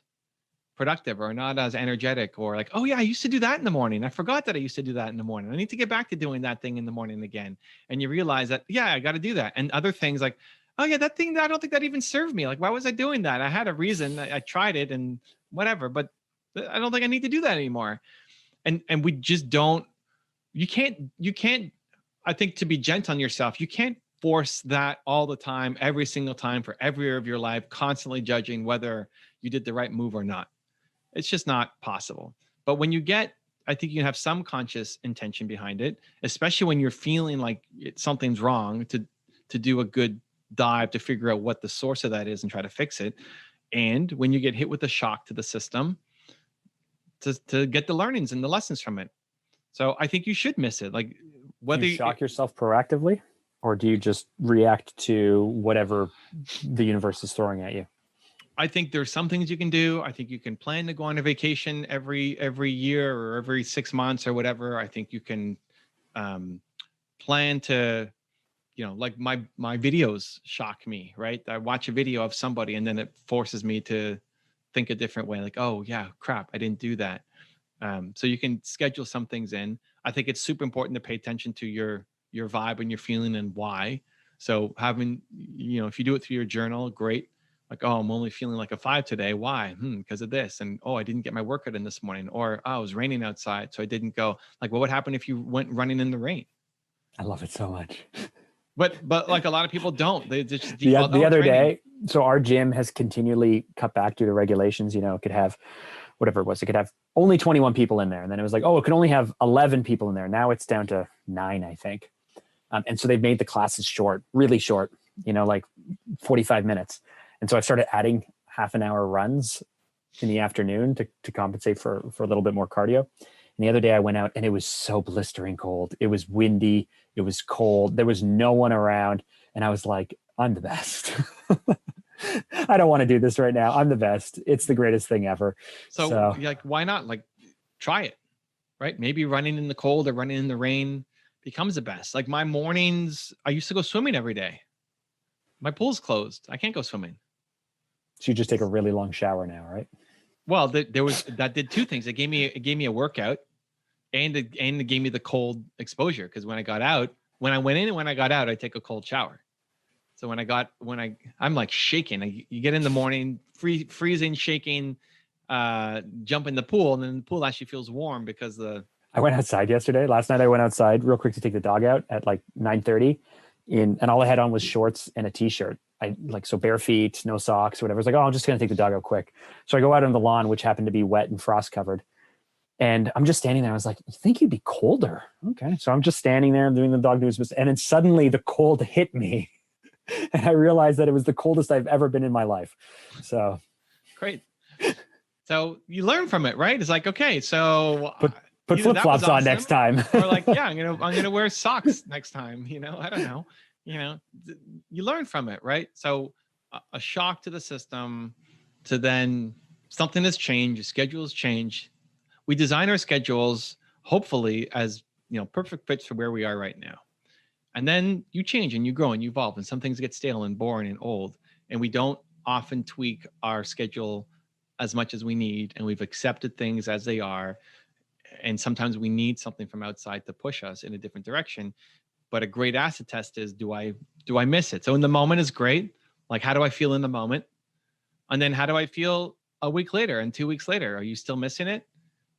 S1: productive or not as energetic, or like, oh yeah, I used to do that in the morning. I forgot that I used to do that in the morning. I need to get back to doing that thing in the morning again. And you realize that, yeah, I got to do that. And other things like, oh yeah, that thing, I don't think that even served me. Like, why was I doing that? I had a reason. I tried it and whatever, but I don't think I need to do that anymore. And we just don't, you can't, I think, to be gentle on yourself, you can't force that all the time, every single time for every area of your life, constantly judging whether you did the right move or not. It's just not possible. But when you get, I think you have some conscious intention behind it, especially when you're feeling like something's wrong, to do a good dive to figure out what the source of that is and try to fix it. And when you get hit with a shock to the system, to get the learnings and the lessons from it. So I think you should miss it. Like, whether
S2: you shock yourself proactively, or do you just react to whatever the universe is throwing at you?
S1: I think there's some things you can do. I think you can plan to go on a vacation every year or every 6 months or whatever. I think you can plan to, like my videos shock me, right? I watch a video of somebody and then it forces me to think a different way. Like, oh yeah, crap, I didn't do that. So you can schedule some things in. I think it's super important to pay attention to your vibe and your feeling and why. So having, if you do it through your journal, great. Like, oh, I'm only feeling like a 5 today. Why? Because of this. And oh, I didn't get my workout in this morning. Or oh, it was raining outside, so I didn't go. Like, what would happen if you went running in the rain?
S2: I love it so much.
S1: But like a lot of people don't. They just
S2: the other day. So our gym has continually cut back due to regulations. It could have whatever it was. It could have only 21 people in there, and then it was like, oh, it could only have 11 people in there. Now it's down to 9, I think. And so they've made the classes short, really short. Like 45 minutes. And so I started adding half an hour runs in the afternoon to compensate for a little bit more cardio. And the other day I went out and it was so blistering cold. It was windy. It was cold. There was no one around. And I was like, I'm the best. I don't want to do this right now. I'm the best. It's the greatest thing ever.
S1: So like, why not? Like, try it, right? Maybe running in the cold or running in the rain becomes the best. Like my mornings, I used to go swimming every day. My pool's closed. I can't go swimming.
S2: So you just take a really long shower now, right?
S1: Well, that did two things. It gave me a workout, and it gave me the cold exposure. Because when I went in and when I got out, I take a cold shower. So I'm like shaking. You get in the morning, freezing, shaking, jump in the pool, and then the pool actually feels warm because
S2: I went outside yesterday. Last night I went outside real quick to take the dog out at like 9:30, and all I had on was shorts and a t-shirt. So bare feet, no socks, whatever. I was like, oh, I'm just going to take the dog out quick. So I go out on the lawn, which happened to be wet and frost covered. And I'm just standing there. I was like, you think you'd be colder? Okay. So I'm just standing there. I'm doing the dog news. And then suddenly the cold hit me. And I realized that it was the coldest I've ever been in my life. So
S1: great. So you learn from it, right? It's like, okay, so
S2: put flip-flops on next time.
S1: Or like, yeah, I'm gonna wear socks next time. I don't know. You learn from it, right? So a shock to the system, to then something has changed, your schedule has changed. We design our schedules, hopefully, as perfect fits for where we are right now. And then you change and you grow and you evolve, and some things get stale and boring and old. And we don't often tweak our schedule as much as we need, and we've accepted things as they are. And sometimes we need something from outside to push us in a different direction. But a great acid test is, do I miss it? So in the moment is great. Like, how do I feel in the moment? And then how do I feel a week later and 2 weeks later? Are you still missing it?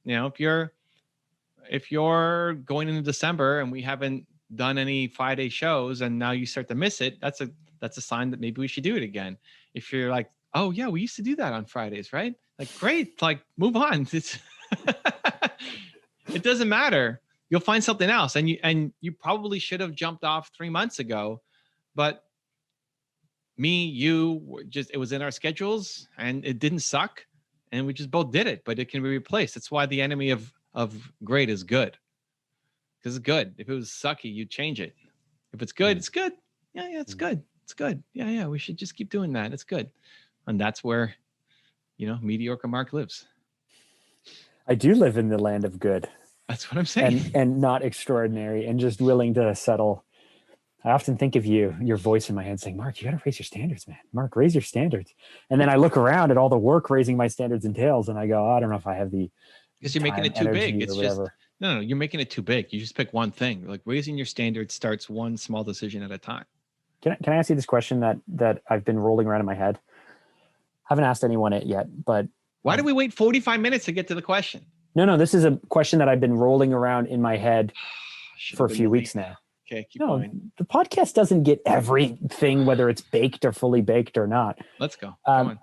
S1: If you're going into December and we haven't done any 5-day shows and now you start to miss it, that's a sign that maybe we should do it again. If you're like, oh yeah, we used to do that on Fridays, right? Like, great, like move on. It doesn't matter. You'll find something else. And you probably should have jumped off 3 months ago, but it was in our schedules and it didn't suck. And we just both did it, but it can be replaced. That's why the enemy of great is good. Because it's good. If it was sucky, you'd change it. If it's good, it's good. Yeah, it's good. It's good. Yeah, we should just keep doing that. It's good. And that's where, Mediocre Mark lives.
S2: I do live in the land of good.
S1: That's what I'm saying.
S2: and not extraordinary and just willing to settle. I often think of you, your voice in my head saying, Mark, you got to raise your standards, man. Mark, raise your standards. And then I look around at all the work raising my standards entails and I go, I don't know if I have the
S1: because you're making it too big. It's just
S2: whatever.
S1: no, you're making it too big. You just pick one thing. Like raising your standards starts one small decision at a time.
S2: Can I ask you this question that I've been rolling around in my head? I haven't asked anyone it yet, but
S1: why did we wait 45 minutes to get to the question?
S2: No, this is a question that I've been rolling around in my head for a few weeks now.
S1: Okay, keep going.
S2: The podcast doesn't get everything, whether it's baked or fully baked or not.
S1: Let's go. Come on.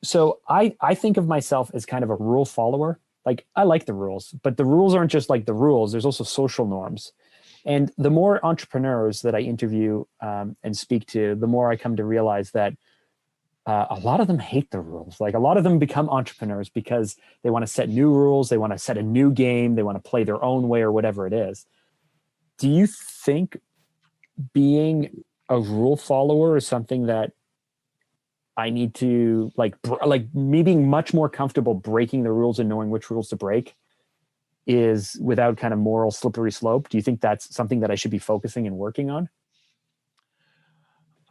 S2: So I think of myself as kind of a rule follower. Like I like the rules, but the rules aren't just like the rules. There's also social norms. And the more entrepreneurs that I interview and speak to, the more I come to realize that a lot of them hate the rules. Like a lot of them become entrepreneurs because they want to set new rules. They want to set a new game. They want to play their own way or whatever it is. Do you think being a rule follower is something that I need to like me being much more comfortable breaking the rules and knowing which rules to break is without kind of moral slippery slope? Do you think that's something that I should be focusing and working on?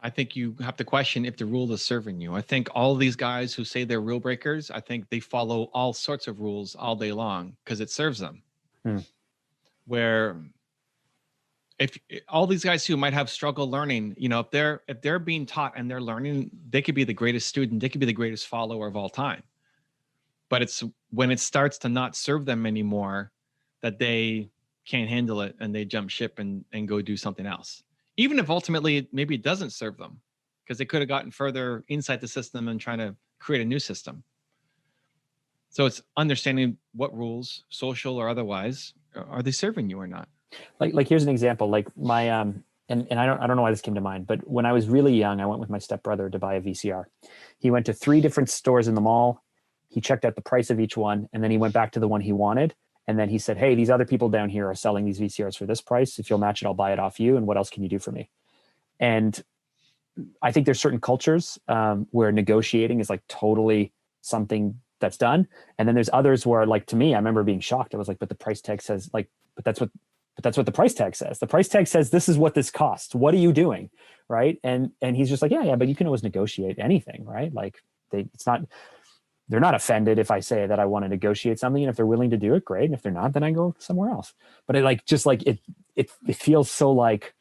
S1: I think you have to question if the rule is serving you. I think all these guys who say they're rule breakers, I think they follow all sorts of rules all day long because it serves them. Where if all these guys who might have struggle learning, if they're being taught and they're learning, they could be the greatest student, they could be the greatest follower of all time. But it's when it starts to not serve them anymore that they can't handle it and they jump ship and go do something else. Even if ultimately maybe it doesn't serve them because they could have gotten further inside the system and trying to create a new system. So it's understanding what rules, social or otherwise, are they serving you or not?
S2: Like here's an example. Like my and I don't know why this came to mind, but when I was really young, I went with my stepbrother to buy a VCR. He went to 3 different stores in the mall. He checked out the price of each one, and then he went back to the one he wanted. And then he said, hey, these other people down here are selling these VCRs for this price. If you'll match it, I'll buy it off you. And what else can you do for me? And I think there's certain cultures where negotiating is like totally something that's done. And then there's others where, like, to me, I remember being shocked. I was like, but the price tag says but that's what the price tag says. The price tag says, this is what this costs. What are you doing? Right. And he's just like, yeah, but you can always negotiate anything. Right. Like they're not offended if I say that I want to negotiate something, and if they're willing to do it, great. And if they're not, then I go somewhere else. But it feels so like,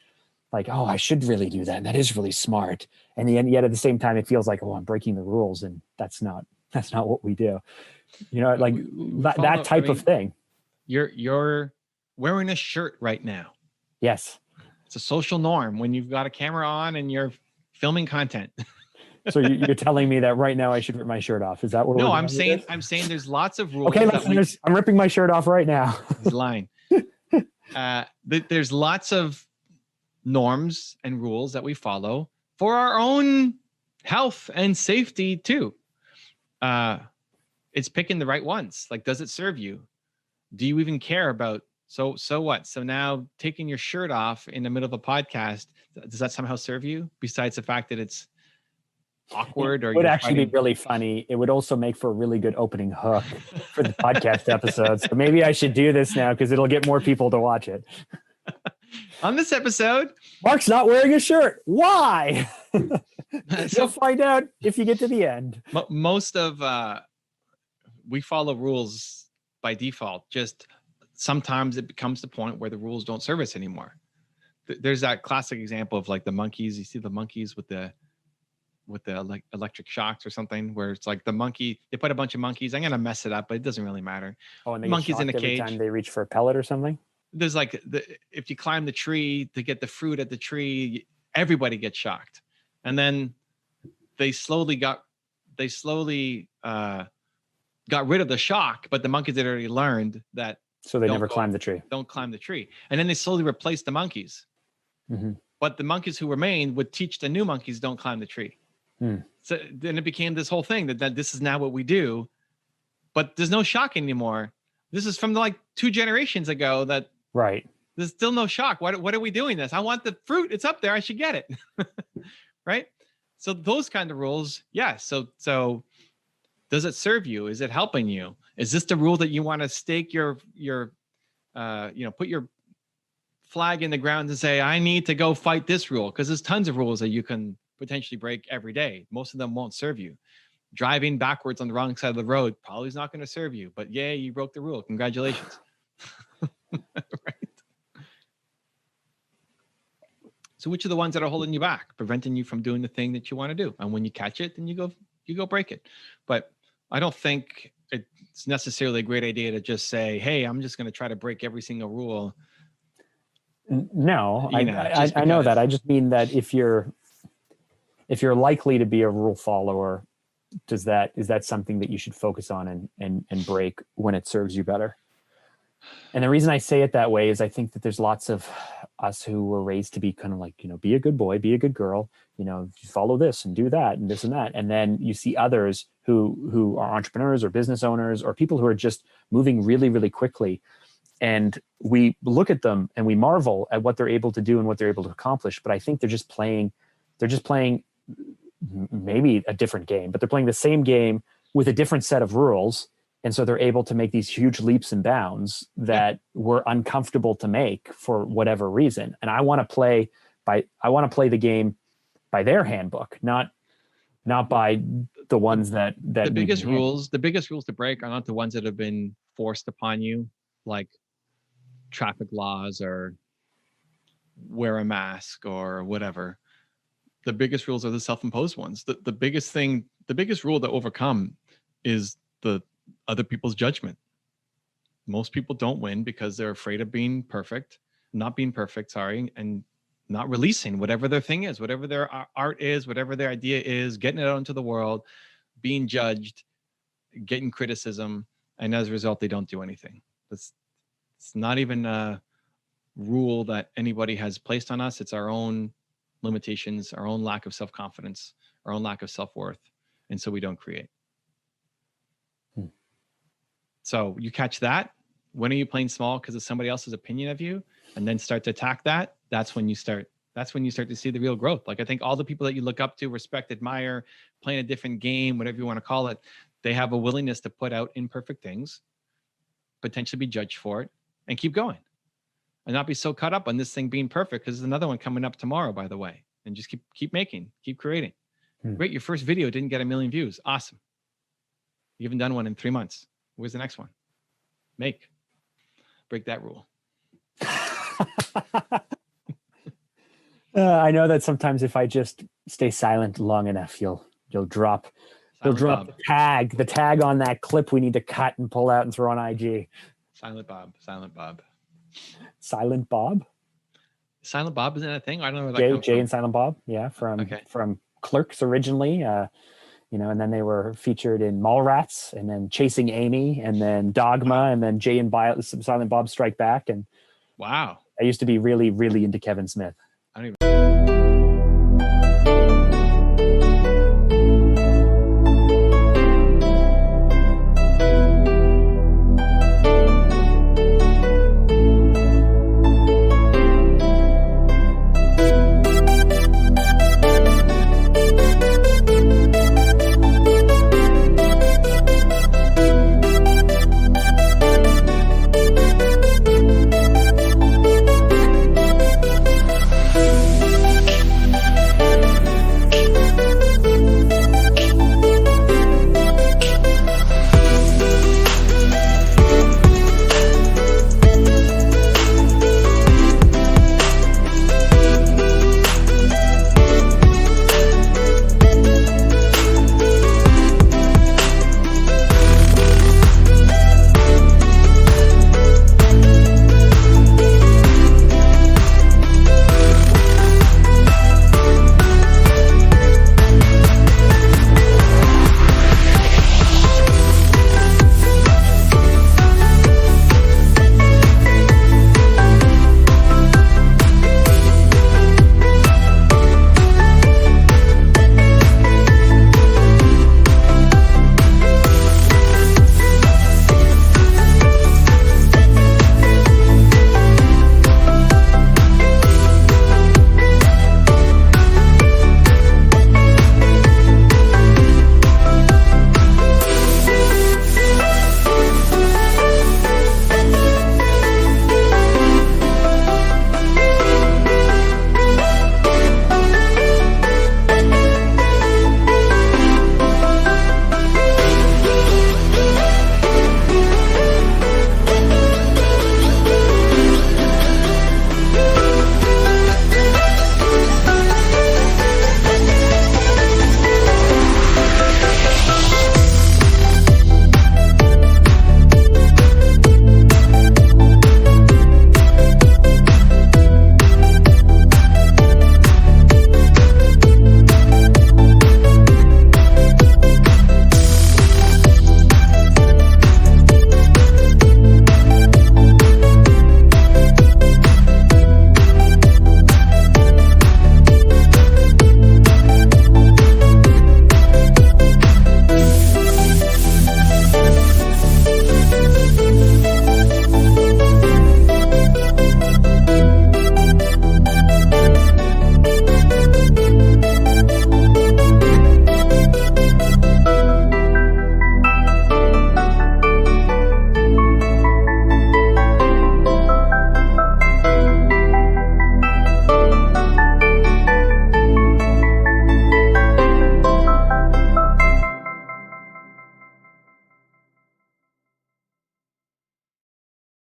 S2: oh, I should really do that. And that is really smart. And yet at the same time, it feels like, oh, I'm breaking the rules. And that's not what we do. Like that type of thing.
S1: You're wearing a shirt right now.
S2: Yes.
S1: It's a social norm when you've got a camera on and you're filming content.
S2: So you're telling me that right now I should rip my shirt off? Is that what?
S1: No, I'm saying there's lots of rules.
S2: Okay, listeners, I'm ripping my shirt off right now.
S1: He's lying. There's lots of norms and rules that we follow for our own health and safety too. It's picking the right ones. Like, does it serve you? Do you even care about? So what? So now taking your shirt off in the middle of a podcast, does that somehow serve you? Besides the fact that it's awkward, or
S2: it would actually be really funny. It would also make for a really good opening hook for the podcast episode. So maybe I should do this now because it'll get more people to watch it.
S1: On this episode,
S2: Mark's not wearing a shirt. Why? You'll find out if you get to the end.
S1: Most of we follow rules by default. Just sometimes it becomes the point where the rules don't serve us anymore. There's that classic example of like the monkeys. You see the monkeys with the like electric shocks or something, where it's like the monkey, they put a bunch of monkeys. I'm gonna mess it up, but it doesn't really matter.
S2: Oh, and they
S1: monkeys in a cage.
S2: Every time they reach for a pellet or something.
S1: There's like if you climb the tree to get the fruit at the tree, everybody gets shocked, and then they slowly got rid of the shock, but the monkeys had already learned that.
S2: So they never climb the tree.
S1: Don't climb the tree, and then they slowly replaced the monkeys.
S2: Mm-hmm.
S1: But the monkeys who remained would teach the new monkeys don't climb the tree. So then it became this whole thing that this is now what we do, but there's no shock anymore. This is from like 2 generations ago that
S2: right.
S1: There's still no shock. What are we doing this? I want the fruit. It's up there. I should get it. Right. So those kind of rules. Yeah. So does it serve you? Is it helping you? Is this the rule that you want to stake your put your flag in the ground and say, I need to go fight this rule, because there's tons of rules that you can potentially break every day. Most of them won't serve you. Driving backwards on the wrong side of the road probably is not going to serve you, but yeah, you broke the rule. Congratulations. Right. So which are the ones that are holding you back, preventing you from doing the thing that you want to do? And when you catch it, then you go break it. But I don't think it's necessarily a great idea to just say, hey, I'm just going to try to break every single rule.
S2: No, I know that. I just mean that if you're likely to be a rule follower, is that something that you should focus on and break when it serves you better? And the reason I say it that way is I think that there's lots of us who were raised to be kind of like, be a good boy, be a good girl, follow this and do that and this and that. And then you see others who are entrepreneurs or business owners or people who are just moving really, really quickly. And we look at them and we marvel at what they're able to do and what they're able to accomplish. But I think they're just playing maybe a different game, but they're playing the same game with a different set of rules. And so they're able to make these huge leaps and bounds that were uncomfortable to make for whatever reason. And I want to play the game by their handbook, not by the ones that
S1: the biggest rules to break are not the ones that have been forced upon you, like traffic laws or wear a mask or whatever. The biggest rules are the self-imposed ones. The biggest rule to overcome is the other people's judgment. Most people don't win because they're afraid of not being perfect, and not releasing whatever their thing is, whatever their art is, whatever their idea is, getting it out into the world, being judged, getting criticism, and as a result, they don't do anything. It's not even a rule that anybody has placed on us. It's our own limitations, our own lack of self-confidence, our own lack of self-worth, and so we don't create. So you catch that. When are you playing small because of somebody else's opinion of you, and then start to attack that? That's when you start to see the real growth. Like, I think all the people that you look up to, respect, admire, playing a different game, whatever you want to call it, they have a willingness to put out imperfect things, potentially be judged for it, and keep going, and not be so caught up on this thing being perfect, because there's another one coming up tomorrow, by the way, and just keep making, keep creating. Great, your first video didn't get 1 million views. Awesome. You haven't done one in 3 months. Where's the next one? Break that rule.
S2: I know that sometimes if I just stay silent long enough, you'll drop the tag on that clip we need to cut and pull out and throw on IG.
S1: Silent Bob.
S2: Silent Bob?
S1: Silent Bob, isn't that a thing? I don't know where that comes
S2: Jay
S1: from.
S2: and Silent Bob. Yeah. From Clerks originally, and then they were featured in Mallrats, and then Chasing Amy, and then Dogma, and then Jay and Silent Bob Strike Back. And
S1: wow,
S2: I used to be really, really into Kevin Smith.
S1: I don't even